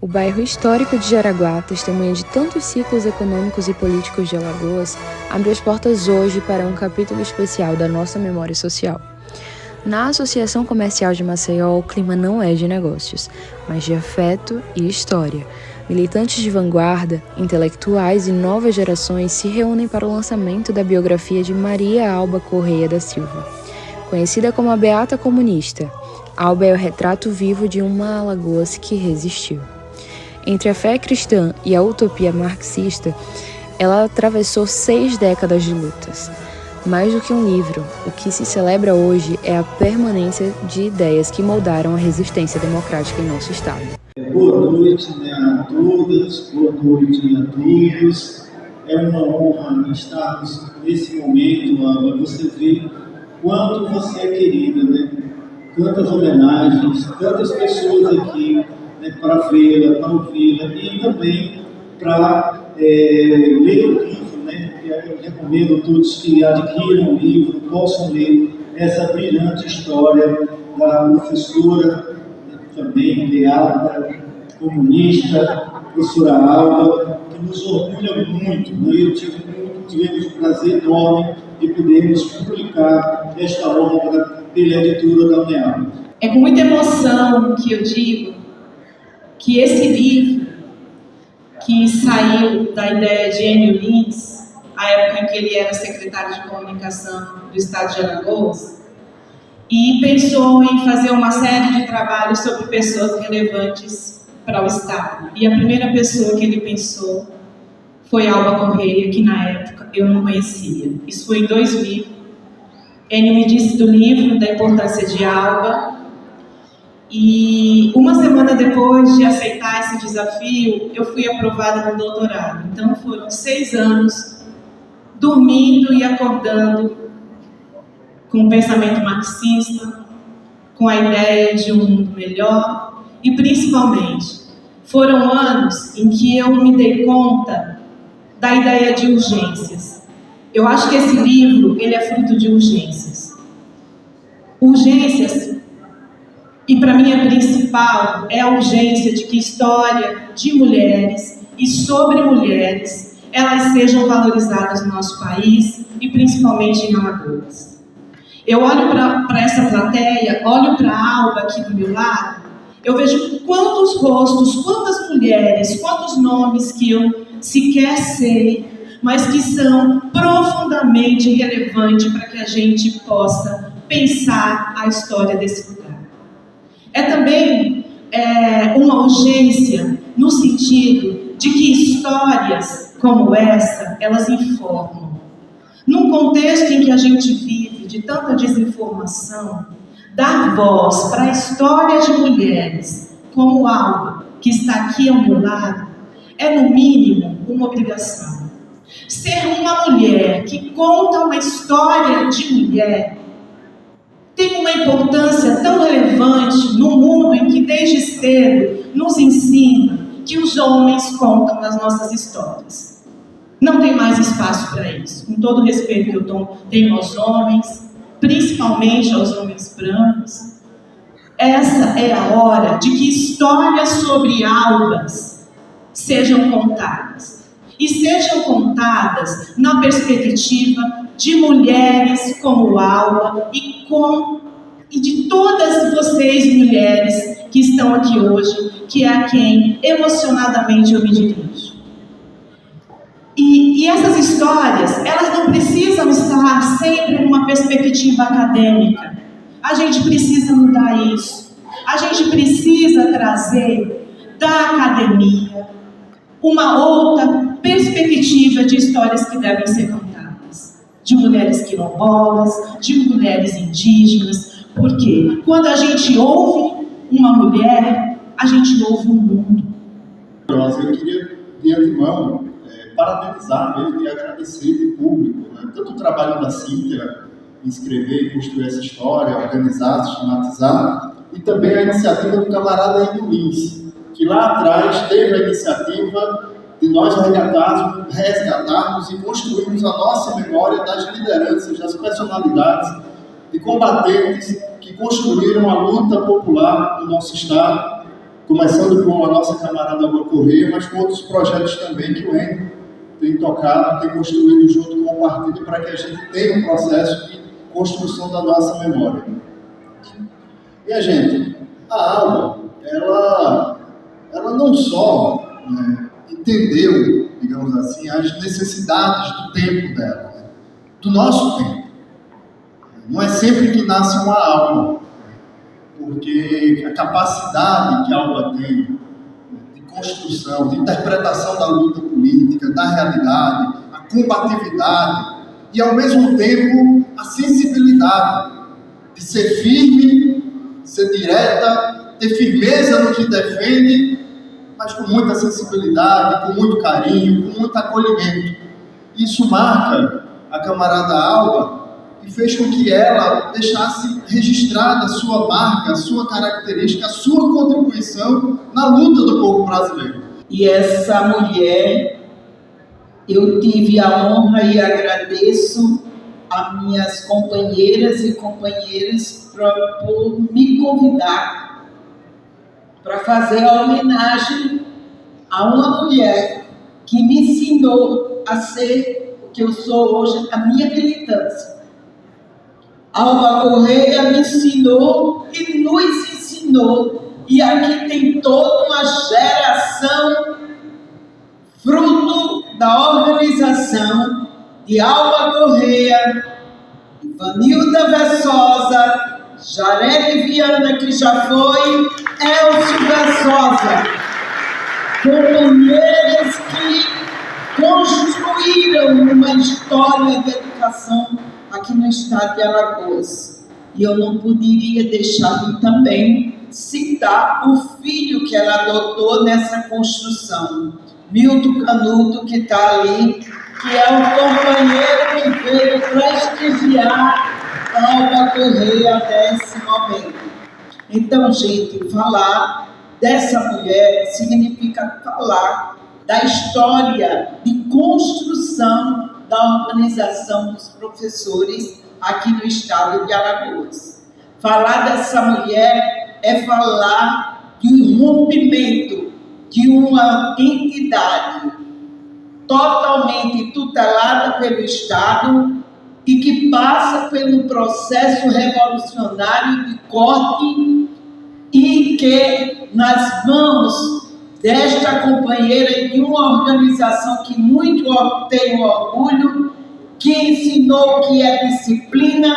O bairro histórico de Jaraguá, testemunha de tantos ciclos econômicos e políticos de Alagoas, abre as portas hoje para um capítulo especial da nossa memória social. Na Associação Comercial de Maceió, o clima não é de negócios, mas de afeto e história. Militantes de vanguarda, intelectuais e novas gerações se reúnem para o lançamento da biografia de Maria Alba Correia da Silva. Conhecida como a Beata Comunista, Alba é o retrato vivo de uma Alagoas que resistiu. Entre a fé cristã e a utopia marxista, ela atravessou 6 décadas de lutas. Mais do que um livro, o que se celebra hoje é a permanência de ideias que moldaram a resistência democrática em nosso Estado. Boa noite, a todas, boa noite a todos. É uma honra estarmos nesse momento, Alba. Você vê quanto você é querida, Quantas homenagens, tantas pessoas aqui, para vê-la, para ouvi-la e também para ler o livro, Eu recomendo a todos que adquiram o livro, possam ler essa brilhante história da professora, também beata, comunista, professora Alba, que nos orgulha muito. Tivemos o prazer enorme de podermos publicar esta obra pela editora da UNEAL. É com muita emoção que eu digo que esse livro, que saiu da ideia de Enio Lins, a época em que ele era secretário de comunicação do estado de Alagoas, e pensou em fazer uma série de trabalhos sobre pessoas relevantes para o estado. E a primeira pessoa que ele pensou foi Alba Correia, que na época eu não conhecia. Isso foi em 2000. Enio me disse do livro, da importância de Alba, e uma semana depois de aceitar esse desafio, eu fui aprovada no doutorado. Então foram 6 anos dormindo e acordando com o pensamento marxista, com a ideia de um mundo melhor, e principalmente foram anos em que eu me dei conta da ideia de urgências. Eu acho que esse livro, ele é fruto de urgências. Urgências, e para mim a principal é a urgência de que história de mulheres e sobre mulheres, elas sejam valorizadas no nosso país e principalmente em Alagoas. Eu olho para essa plateia, olho para a Alba aqui do meu lado, eu vejo quantos rostos, quantas mulheres, quantos nomes que eu sequer sei, mas que são profundamente relevantes para que a gente possa pensar a história desse lugar. É também uma urgência no sentido de que histórias como essa, elas informam. Num contexto em que a gente vive de tanta desinformação, dar voz para a história de mulheres como Alba, que está aqui ao meu lado, é no mínimo uma obrigação. Ser uma mulher que conta uma história de mulher tem uma importância tão relevante no mundo em que desde cedo nos ensina que os homens contam as nossas histórias. Não tem mais espaço para isso. Com todo o respeito que eu tenho aos homens, principalmente aos homens brancos, essa é a hora de que histórias sobre albas sejam contadas. E sejam contadas na perspectiva de mulheres como Alba e de todas vocês, mulheres, que estão aqui hoje, que é a quem emocionadamente eu me dirijo. E essas histórias, elas não precisam estar sempre numa perspectiva acadêmica. A gente precisa mudar isso. A gente precisa trazer da academia uma outra perspectiva de histórias que devem ser contadas. De mulheres quilombolas, de mulheres indígenas. Porque quando a gente ouve uma mulher, a gente ouve o mundo. Eu queria, de antemão, parabenizar mesmo e agradecer de público, tanto o trabalho da Cíntia em escrever e construir essa história, organizar, sistematizar, e também a iniciativa do camarada Enio Lins, que lá atrás teve a iniciativa de nós resgatarmos e construirmos a nossa memória das lideranças, das personalidades, de combatentes que construíram a luta popular no nosso estado, começando com a nossa camarada Alba Correia, mas com outros projetos também que o Enio tem tocado, tem construído junto com o partido para que a gente tenha um processo de construção da nossa memória. E a gente, a Alba, ela não só entendeu, digamos assim, as necessidades do tempo dela, do nosso tempo. Não é sempre que nasce uma alma, porque a capacidade que a Alba tem de construção, de interpretação da luta política, da realidade, a combatividade e, ao mesmo tempo, a sensibilidade de ser firme, ser direta, ter firmeza no que defende, mas com muita sensibilidade, com muito carinho, com muito acolhimento. Isso marca a camarada Alba e fez com que ela deixasse registrada a sua marca, a sua característica, a sua contribuição na luta do povo brasileiro. E essa mulher, eu tive a honra e agradeço a minhas companheiras e companheiros por me convidar para fazer a homenagem a uma mulher que me ensinou a ser o que eu sou hoje, a minha militância. Alba Correia me ensinou e nos ensinou, e aqui tem toda uma geração fruto da organização de Alba Correia, Ivanilda Versosa, Jareli Viana, que já foi, Elcio Versosa, companheiras que construíram uma história de educação aqui no estado de Alagoas. E eu não poderia deixar de também citar o filho que ela adotou nessa construção, Milton Canuto, que está ali, que é um companheiro que veio prestigiar a Alba Correia nesse momento. Então, gente, falar dessa mulher significa falar da história de construção da organização dos professores aqui no estado de Alagoas. Falar dessa mulher é falar de um rompimento de uma entidade totalmente tutelada pelo Estado e que passa pelo processo revolucionário de corte e que nas mãos desta companheira e de uma organização que muito tenho orgulho, que ensinou o que é disciplina,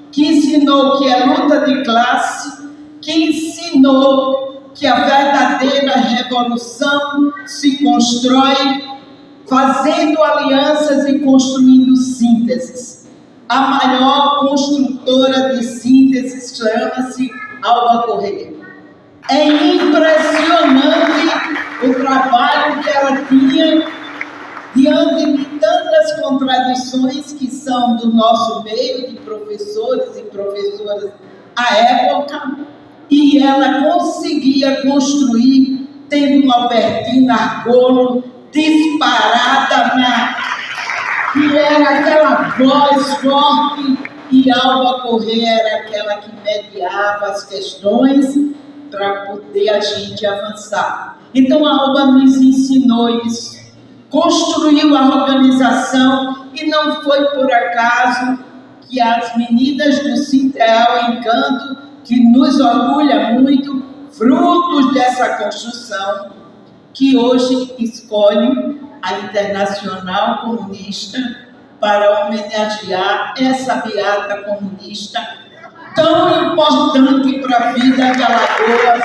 que ensinou o que é luta de classe, que ensinou que a verdadeira revolução se constrói fazendo alianças e construindo sínteses. A maior construtora de sínteses chama-se Alba Correia. É impressionante o trabalho que ela tinha diante de tantas contradições que são do nosso meio, de professores e professoras à época, e ela conseguia construir, tendo uma Albertina Argolo disparada que era aquela voz forte, e Alba Correia era aquela que mediava as questões para poder a gente avançar. Então a Alba nos ensinou isso, construiu a organização, e não foi por acaso que as meninas do Sinteal Encanto, que nos orgulha muito, frutos dessa construção, que hoje escolhe a Internacional Comunista para homenagear essa beata comunista tão importante para a vida de Alagoas,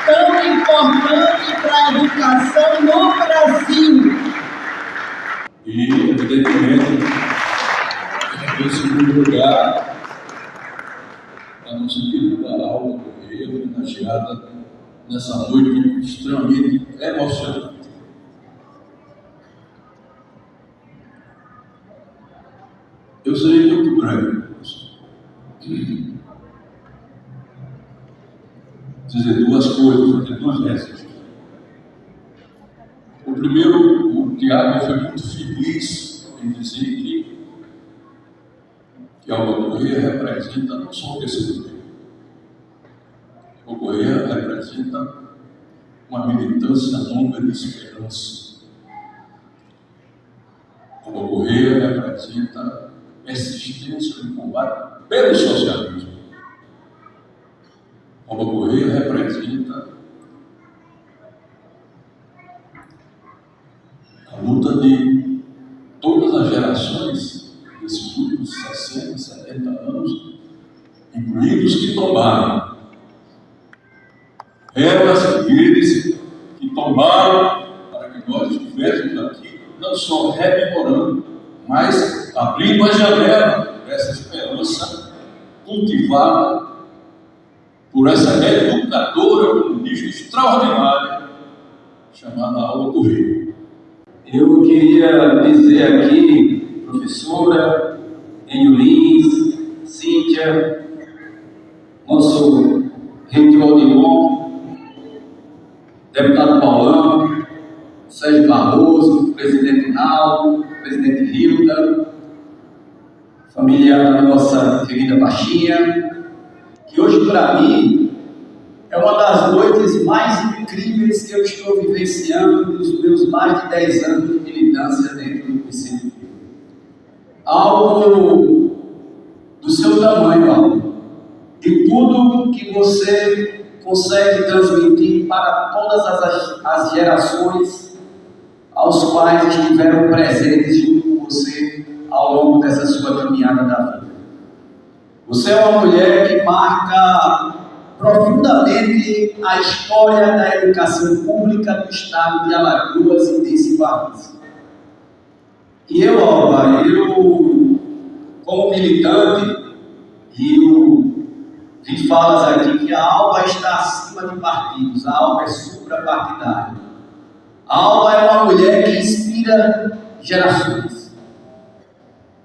tão importante para a educação no Brasil. E, evidentemente, em segundo lugar, a nossa querida Alba Correia, homenageada nessa noite extremamente emocionante. Eu serei muito breve, dizer duas coisas, fazer duas ressalvas. O primeiro, o Tiago foi muito feliz em dizer que a Alba Correia representa não só o PCdoB. A Alba Correia representa uma militância longa de esperança. Alba Correia representa persistência no combate pelo socialismo. Alba Correia representa a luta de todas as gerações desses últimos 60, 70 anos, incluindo os que tomaram. Elas e eles que tomaram para que nós estivéssemos aqui, não só rememorando, mas abrindo a janela dessa esperança cultivada por essa educadora comunista extraordinária chamada Alba Correia. Eu queria dizer aqui, professora, Enio Lins, Cíntia, nosso reitor Odilon, deputado Paulão, Sérgio Barroso, presidente Naldo, presidente Hilda, família da nossa querida Baixinha, que hoje para mim é uma das noites mais incríveis que eu estou vivenciando nos meus mais de 10 anos de militância dentro do PCdoB. Algo do seu tamanho, algo de tudo que você consegue transmitir para todas as gerações aos quais estiveram presentes junto com você ao longo dessa sua caminhada da vida. Você é uma mulher que marca profundamente a história da educação pública do estado de Alagoas e desse país. E eu, Alba, como militante, vi falas aqui que a Alba está acima de partidos, a Alba é suprapartidária. A Alba é uma mulher que inspira gerações.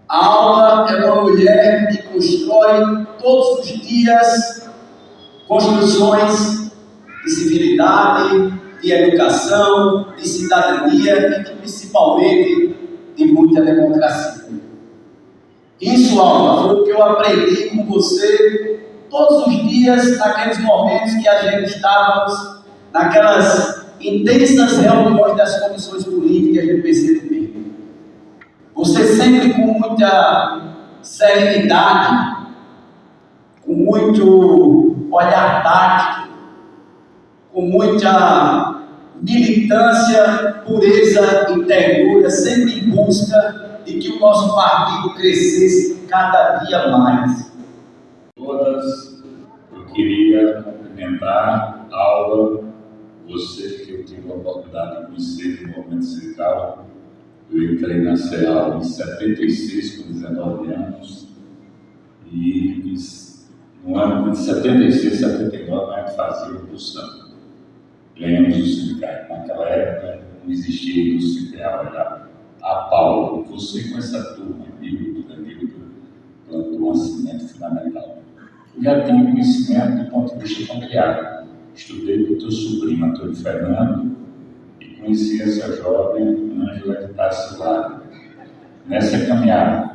A Alba é uma mulher que constrói todos os dias construções de civilidade, de educação, de cidadania e principalmente de muita democracia. Isso, Alba, foi o que eu aprendi com você todos os dias, naqueles momentos que a gente estávamos naquelas intensas reuniões das comissões políticas do PCdoB. Você sempre com muita serenidade, com muito olhar tático, com muita militância, pureza e ternura, sempre em busca de que o nosso partido crescesse cada dia mais. Todas, eu queria cumprimentar a Alba, você que eu tive a oportunidade de conhecer no movimento sindical. Eu entrei na CEAL em 76, com 19 anos, e no ano de 76, 79, a gente fazia o cursão. Ganhamos o sindicato. Naquela época não existia o sindical, era a Paula. Você com essa turma, amigo, plantou uma semente fundamental. Eu já tinha conhecimento do ponto de vista familiar. Estudei com o teu sobrinho, Antônio Fernando, e conheci essa jovem Ângela de Tassilado. Nessa caminhada.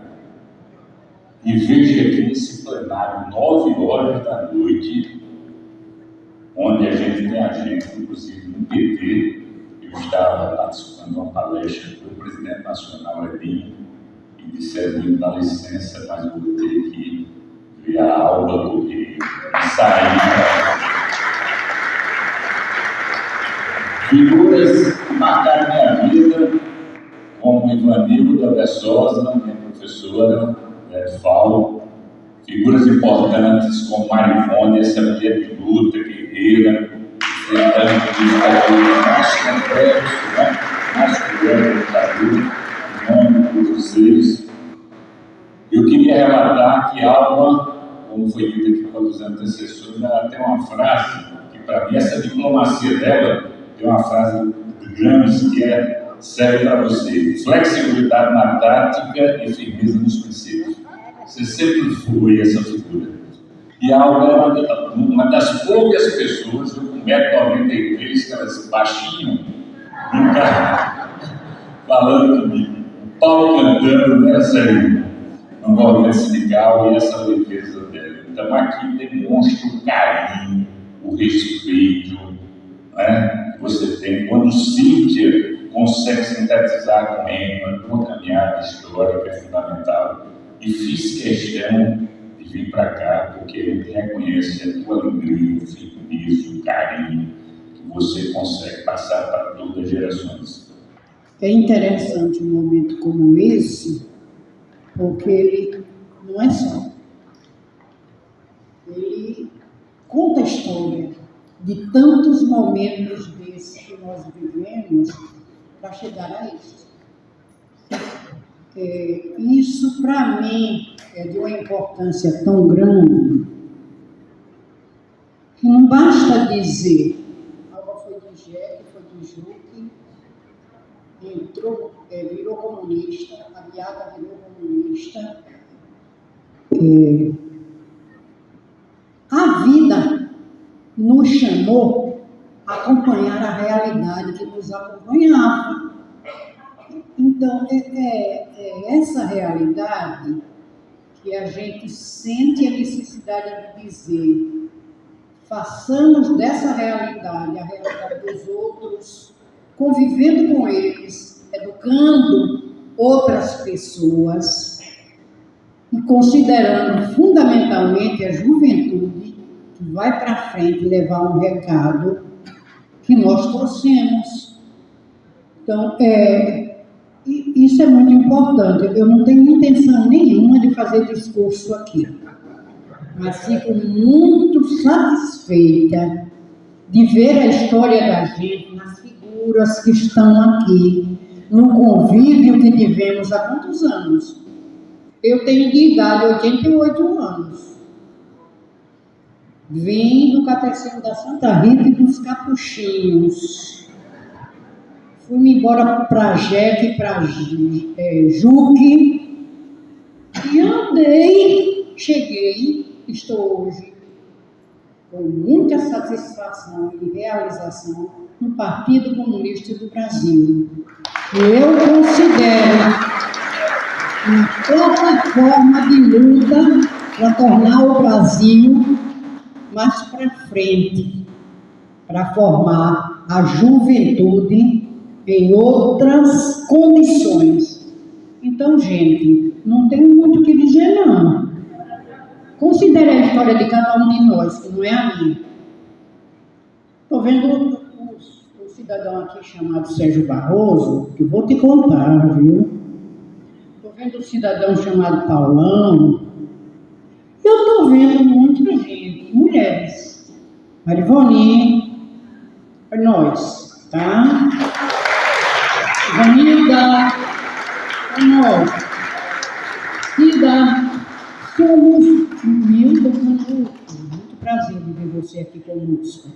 E veja aqui nesse plenário, 9 horas da noite, onde a gente tem agenda, inclusive no PT, eu estava participando de uma palestra do presidente nacional, Edinho, e disse: Edinho, dá licença, mas eu vou ter que ver a Alba Correia e sair. Figuras que marcaram minha vida, como Ivanilda Versosa, minha professora, Falo, figuras importantes como Marivone, essa mulher de luta, guerreira, mais complexo, mais cruel da vida, em nome de todos vocês. Eu queria relatar que Alba, como foi dito aqui pelos antecessores, ela tem uma frase que, para mim, essa diplomacia dela tem uma frase de Gramsci que serve para você: flexibilidade na tática e firmeza nos princípios. Você sempre foi essa figura. E a Alba é uma das poucas pessoas, eu com 1,93m, que elas baixinho, falando comigo, o pau cantando, né, sério, no movimento sindical, e essa leveza dela. Então aqui demonstra o carinho, o respeito, né, que você tem. Quando Cíntia consegue sintetizar com Emma uma caminhada histórica fundamental, e fiz questão de vir para cá porque a gente reconhece a tua alegria, o firmeza, o carinho que você consegue passar para todas as gerações. É interessante um momento como esse, porque ele não é só. Ele conta a história de tantos momentos desses que nós vivemos para chegar a isso. Isso, para mim, é de uma importância tão grande que não basta dizer Alba foi de Jeque, foi de Juque, entrou, virou comunista, a Biaga virou comunista. A vida nos chamou a acompanhar a realidade que nos acompanhava. Então, é essa realidade que a gente sente a necessidade de dizer: façamos dessa realidade a realidade dos outros, convivendo com eles, educando outras pessoas e considerando fundamentalmente a juventude que vai para frente levar um recado que nós trouxemos. Então, isso é muito importante. Eu não tenho intenção nenhuma de fazer discurso aqui, mas fico muito satisfeita de ver a história da gente nas figuras que estão aqui, no convívio que tivemos há quantos anos? Eu tenho de idade 88 anos. Vim do Catecismo da Santa Rita e dos Capuchinhos. Fui-me embora para Jeque, para Juque, e andei, cheguei, estou hoje com muita satisfação e realização no Partido Comunista do Brasil. Eu considero uma plataforma de luta para tornar o Brasil mais para frente, para formar a juventude em outras condições. Então, gente, não tenho muito o que dizer, não. Considere a história de cada um de nós, que não é a minha. Estou vendo um cidadão aqui chamado Sérgio Barroso, que eu vou te contar, viu? Estou vendo um cidadão chamado Paulão. Eu estou vendo muita gente, mulheres. Marivone, é nós, tá? Vanilda, é nós. Cida, somos muito prazer de ver você aqui conosco.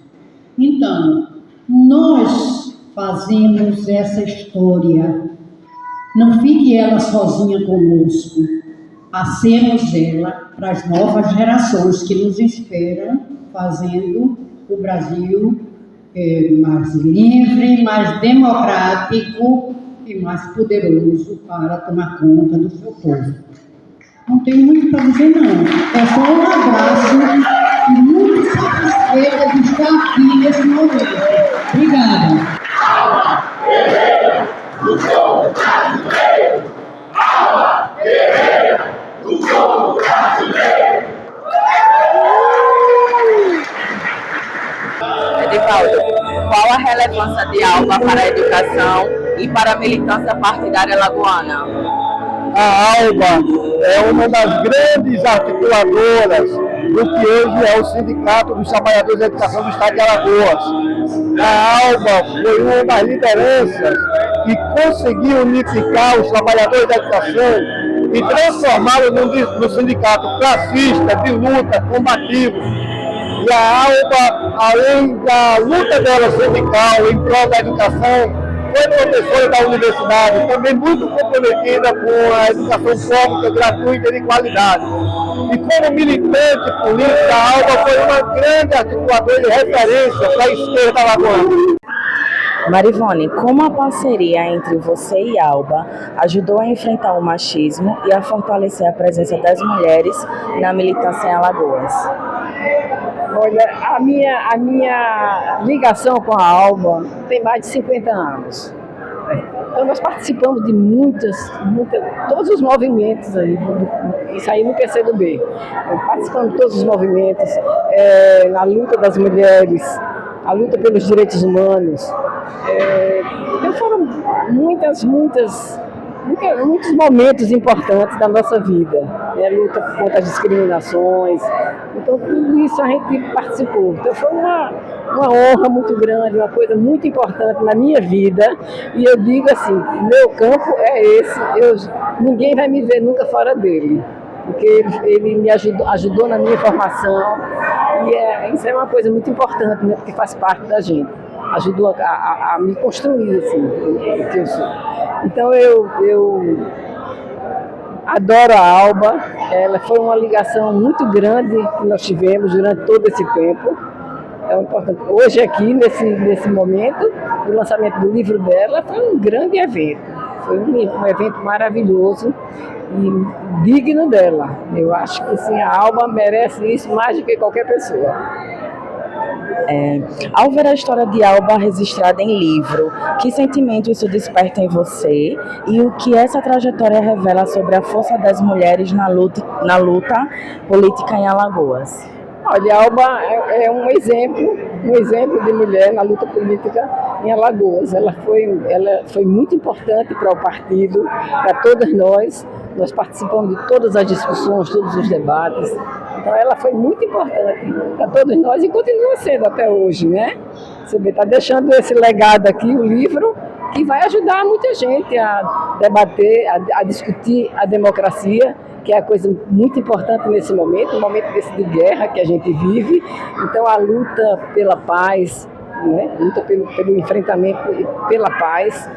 Então, nós fazemos essa história. Não fique ela sozinha conosco. Passemos ela para as novas gerações que nos esperam, fazendo o Brasil mais livre, mais democrático e mais poderoso para tomar conta do seu povo. Não tenho muito para dizer, não. É só um abraço e muito satisfeita de estar aqui nesse momento. Obrigada. Alba Guerreira do povo brasileiro! Alba Guerreira do povo brasileiro! Edivaldo, qual a relevância de Alba para a educação e para a militância partidária alagoana? A Alba é uma das grandes articuladoras do que hoje é o Sindicato dos Trabalhadores da Educação do Estado de Alagoas. A Alba foi uma das lideranças que conseguiu unificar os trabalhadores da educação e transformá-los num sindicato classista, de luta, combativo. E a Alba, além da luta dela sindical em prol da educação, foi professora da universidade, também muito comprometida com a educação pública, gratuita e de qualidade. E como militante política, a Alba foi uma grande articuladora de referência para a esquerda alagoana. Marivone, como a parceria entre você e Alba ajudou a enfrentar o machismo e a fortalecer a presença das mulheres na militância em Alagoas? Olha, a minha ligação com a Alba tem mais de 50 anos. Então nós participamos de todos os movimentos aí, isso aí no PCdoB. Participamos de todos os movimentos, na luta das mulheres, a luta pelos direitos humanos. Então foram muitos momentos importantes da nossa vida, né? Luta contra as discriminações, então tudo isso a gente participou. Então foi uma honra muito grande, uma coisa muito importante na minha vida, e eu digo assim, meu campo é esse, ninguém vai me ver nunca fora dele, porque ele me ajudou na minha formação, e isso é uma coisa muito importante, né? Porque faz parte da gente. Ajudou a me construir, assim, o que eu sou. Então eu adoro a Alba, ela foi uma ligação muito grande que nós tivemos durante todo esse tempo. É importante. Hoje aqui, nesse momento, o lançamento do livro dela foi um grande evento. Foi um evento maravilhoso e digno dela. Eu acho que sim, a Alba merece isso mais do que qualquer pessoa. Ao ver a história de Alba registrada em livro, que sentimento isso desperta em você e o que essa trajetória revela sobre a força das mulheres na luta política em Alagoas? Olha, Alba é um exemplo de mulher na luta política em Alagoas. Ela foi muito importante para o partido, para todas nós. Nós participamos de todas as discussões, todos os debates. Então ela foi muito importante para todos nós e continua sendo até hoje, né? Você está deixando esse legado aqui, o livro, que vai ajudar muita gente a debater, a discutir a democracia, que é a coisa muito importante nesse momento, um momento de guerra que a gente vive. Então a luta pela paz, né? Luta pelo enfrentamento pela paz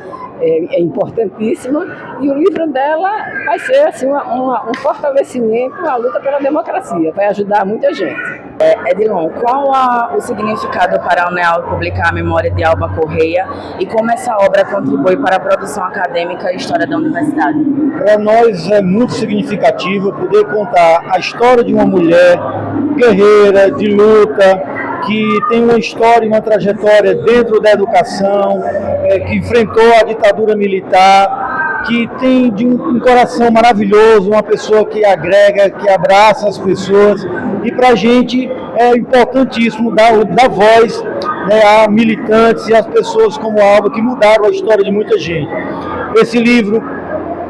é importantíssima, e o livro dela vai ser assim, um fortalecimento à luta pela democracia, vai ajudar muita gente. Edilon, qual o significado para a UNEAL publicar a memória de Alba Correia e como essa obra contribui para a produção acadêmica e história da universidade? Para nós é muito significativo poder contar a história de uma mulher guerreira, de luta, que tem uma história e uma trajetória dentro da educação, que enfrentou a ditadura militar, que tem um coração maravilhoso, uma pessoa que agrega, que abraça as pessoas, e para a gente é importantíssimo dar voz, né, a militantes e as pessoas como a Alba, que mudaram a história de muita gente. Esse livro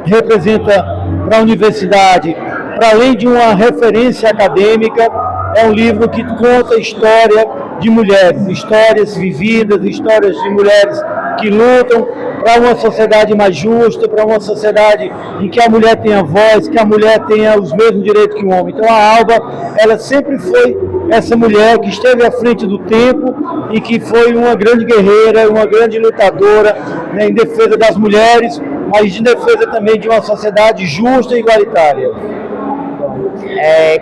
representa para a universidade, para além de uma referência acadêmica, é um livro que conta a história de mulheres, histórias vividas, histórias de mulheres que lutam para uma sociedade mais justa, para uma sociedade em que a mulher tenha voz, que a mulher tenha os mesmos direitos que o homem. Então a Alba, ela sempre foi essa mulher que esteve à frente do tempo e que foi uma grande guerreira, uma grande lutadora, né, em defesa das mulheres, mas em defesa também de uma sociedade justa e igualitária.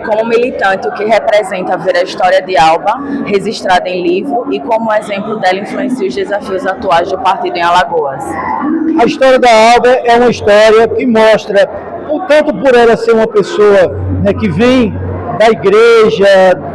Como militante, o que representa ver a história de Alba registrada em livro e como o exemplo dela influencia os desafios atuais do partido em Alagoas? A história da Alba é uma história que mostra, tanto por ela ser uma pessoa, né, que vem da igreja,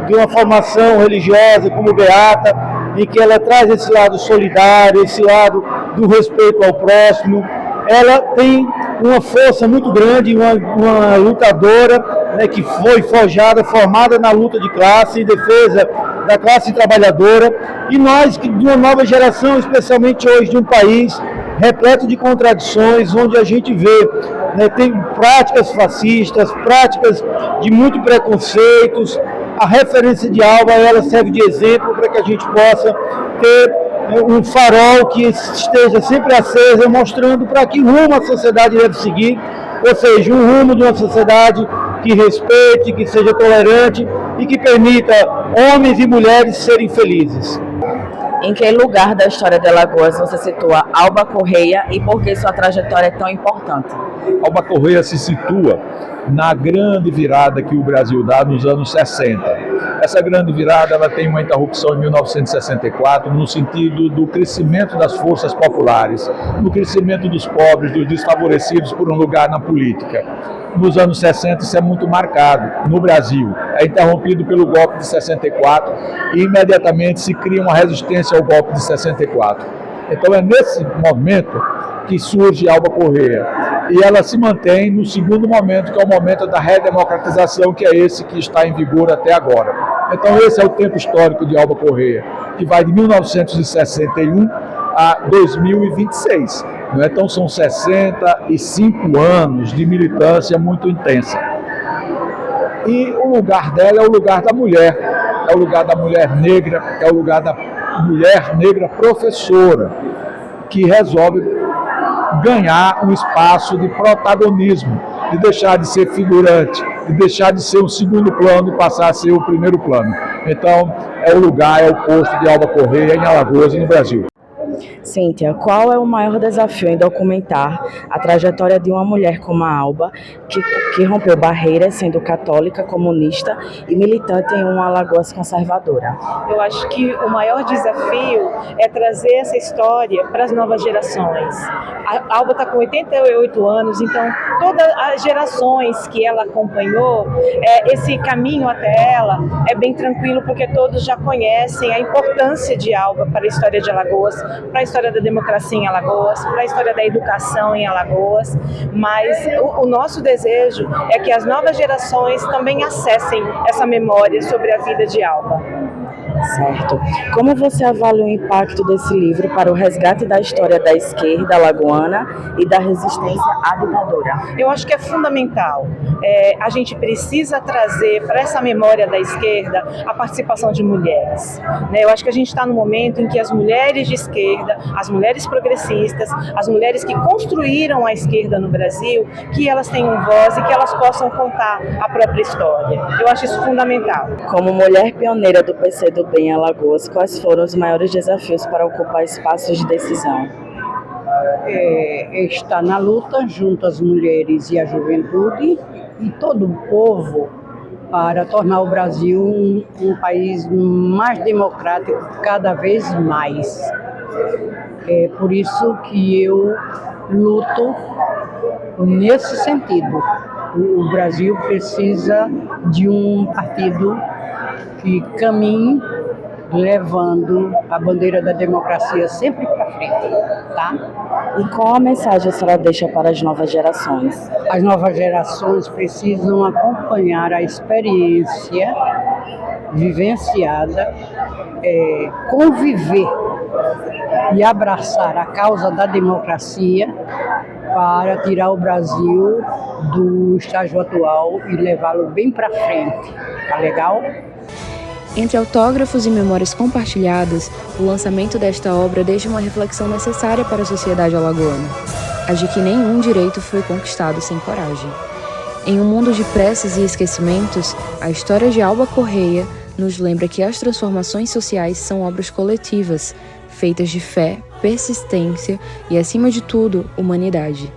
de uma formação religiosa como Beata, em que ela traz esse lado solidário, esse lado do respeito ao próximo. Ela tem uma força muito grande, uma lutadora, né, que foi formada na luta de classe, em defesa da classe trabalhadora, e nós, de uma nova geração, especialmente hoje, de um país repleto de contradições, onde a gente vê, né, tem práticas fascistas, práticas de muito preconceitos. A referência de Alba, ela serve de exemplo para que a gente possa ter um farol que esteja sempre acesa, mostrando para que rumo a sociedade deve seguir, ou seja, um rumo de uma sociedade que respeite, que seja tolerante e que permita homens e mulheres serem felizes. Em que lugar da história de Alagoas você situa Alba Correia e por que sua trajetória é tão importante? Alba Correia se situa na grande virada que o Brasil dá nos anos 60. Essa grande virada, ela tem uma interrupção em 1964 no sentido do crescimento das forças populares, no crescimento dos pobres, dos desfavorecidos por um lugar na política. nos anos 60 isso é muito marcado no Brasil. É interrompido pelo golpe de 64 e imediatamente se cria uma resistência ao golpe de 64. Então é nesse momento que surge Alba Correia. E ela se mantém no segundo momento, que é o momento da redemocratização, que é esse que está em vigor até agora. Então esse é o tempo histórico de Alba Correia, que vai de 1961 a 2026. Então são 65 anos de militância muito intensa. E o lugar dela é o lugar da mulher, é o lugar da mulher negra, é o lugar da mulher negra professora, que resolve ganhar um espaço de protagonismo, de deixar de ser figurante, de deixar de ser o segundo plano e passar a ser o primeiro plano. Então, é o lugar, é o posto de Alba Correia em Alagoas e no Brasil. Cíntia, qual é o maior desafio em documentar a trajetória de uma mulher como a Alba, que rompeu barreiras sendo católica, comunista e militante em uma Alagoas conservadora? Eu acho que o maior desafio é trazer essa história para as novas gerações. A Alba está com 88 anos, então todas as gerações que ela acompanhou, esse caminho até ela é bem tranquilo, porque todos já conhecem a importância de Alba para a história de Alagoas, para a história da democracia em Alagoas, para a história da educação em Alagoas, mas o nosso desejo é que as novas gerações também acessem essa memória sobre a vida de Alba. Certo. Como você avalia o impacto desse livro para o resgate da história da esquerda alagoana e da resistência à ditadura? Eu acho que é fundamental. A gente precisa trazer para essa memória da esquerda a participação de mulheres. Eu acho que a gente está no momento em que as mulheres de esquerda, as mulheres progressistas, as mulheres que construíram a esquerda no Brasil, que elas tenham voz e que elas possam contar a própria história. Eu acho isso fundamental. Como mulher pioneira do PCdoB em Alagoas, quais foram os maiores desafios para ocupar espaços de decisão? Está na luta junto às mulheres e à juventude e todo o povo para tornar o Brasil um país mais democrático cada vez mais. É por isso que eu luto nesse sentido. O Brasil precisa de um partido que caminhe levando a bandeira da democracia sempre para frente, tá? E qual a mensagem a senhora deixa para as novas gerações? As novas gerações precisam acompanhar a experiência vivenciada, conviver e abraçar a causa da democracia para tirar o Brasil do estágio atual e levá-lo bem para frente. Tá legal? Entre autógrafos e memórias compartilhadas, o lançamento desta obra deixa uma reflexão necessária para a sociedade alagoana, a de que nenhum direito foi conquistado sem coragem. Em um mundo de pressas e esquecimentos, a história de Alba Correia nos lembra que as transformações sociais são obras coletivas, feitas de fé, persistência e, acima de tudo, humanidade.